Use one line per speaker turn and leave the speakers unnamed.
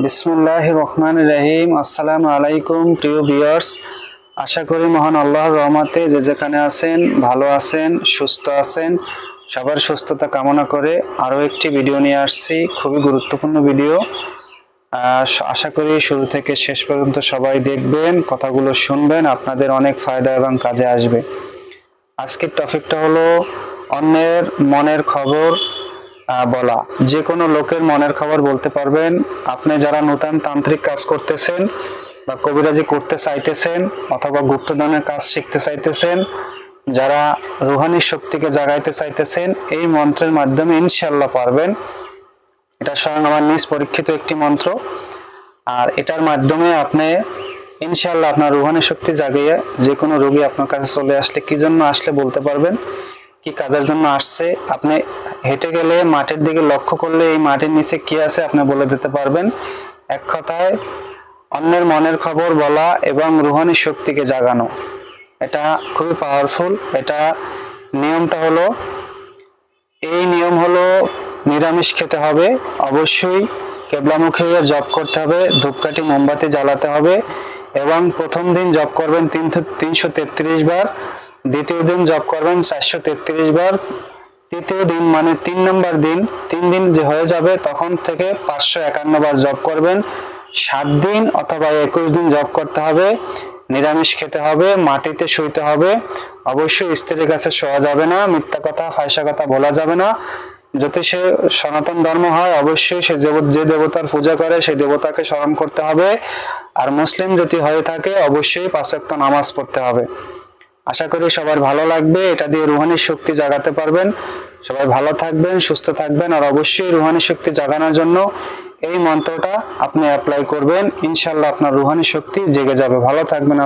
বিসমিল্লাহির রহমানির রহিম। আসসালামু আলাইকুম প্রিয় ভিউয়ার্স, আশা করি মহান আল্লাহর রহমতে যে যেখানে আছেন ভালো আছেন, সুস্থ আছেন। সবার সুস্থতা কামনা করে আরও একটি ভিডিও নিয়ে আসছি, খুবই গুরুত্বপূর্ণ ভিডিও। আশা করি শুরু থেকে শেষ পর্যন্ত সবাই দেখবেন, কথাগুলো শুনবেন, আপনাদের অনেক ফায়দা এবং কাজে আসবে। আজকের টপিকটা হলো অন্যের মনের খবর বলা। যে কোনো লোকের মনের খবর বলতে পারবেন। আপনি যারা নতুন তান্ত্রিক কাজ করতেছেন বা কবিরাজি করতে চাইতেছেন অথবা গুপ্তধনের কাজ শিখতে চাইতেছেন, যারা রুহানি শক্তিকে জাগাইতে চাইতেছেন, এই মন্ত্রের মাধ্যমে ইনশাআল্লাহ পারবেন। এটা স্বয়ং আমার নিজ পরীক্ষিত একটি মন্ত্র। আর এটার মাধ্যমে আপনি ইনশাআল্লাহ আপনার রুহানি শক্তি জাগিয়ে যে কোনো রোগী আপনার কাছে চলে আসলে কি জন্য আসলে বলতে পারবেন, কি কাজের জন্য আসছে। আপনি হেঁটে গেলে মাটির দিকে লক্ষ্য করলে এই মাটির নিচে কি আছে আপনি বলে দিতে পারবেন। এক কথায় অন্যের মনের খবর বলা এবং রুহানি শক্তিকে জাগানো, এটা খুবই পাওয়ারফুল। এটা নিয়মটা হলো, এই নিয়ম হলো নিরামিষ খেতে হবে, অবশ্যই কেবলামুখী হয়ে জপ করতে হবে, ধূপকাঠি মোমবাতি জ্বালাতে হবে এবং প্রথম দিন জপ করবেন 333 বার, দ্বিতীয় দিন জপ করবেন 433 বার, তৃতীয় দিন মানে 3 নম্বর দিন, 3 দিন যে হয়ে যাবে তখন থেকে 551 বার জপ করবেন। 7 দিন অথবা 21 দিন জপ করতে হবে, নিরামিষ খেতে হবে, মাটিতে শুইতে হবে, অবশ্যই স্ত্রীর কাছে শোয়া যাবে না, মিথ্যা কথা ফাঁসা কথা বলা যাবে না। যদি সে সনাতন ধর্ম হয় অবশ্যই সে যে দেবতার পূজা করে সেই দেবতাকে স্মরণ করতে হবে। আর মুসলিম যদি হয়ে থাকে অবশ্যই 5 ওয়াক্ত নামাজ পড়তে হবে। আশা করি সবার ভালো লাগবে, এটা দিয়ে রুহানি শক্তি জাগাতে পারবেন। সবাই ভালো থাকবেন, সুস্থ থাকবেন। আর অবশ্যই রুহানি শক্তি জাগানোর জন্য এই মন্ত্রটা আপনি অ্যাপ্লাই করবেন, ইনশাআল্লাহ আপনার রুহানি শক্তি জেগে যাবে। ভালো থাকবেন।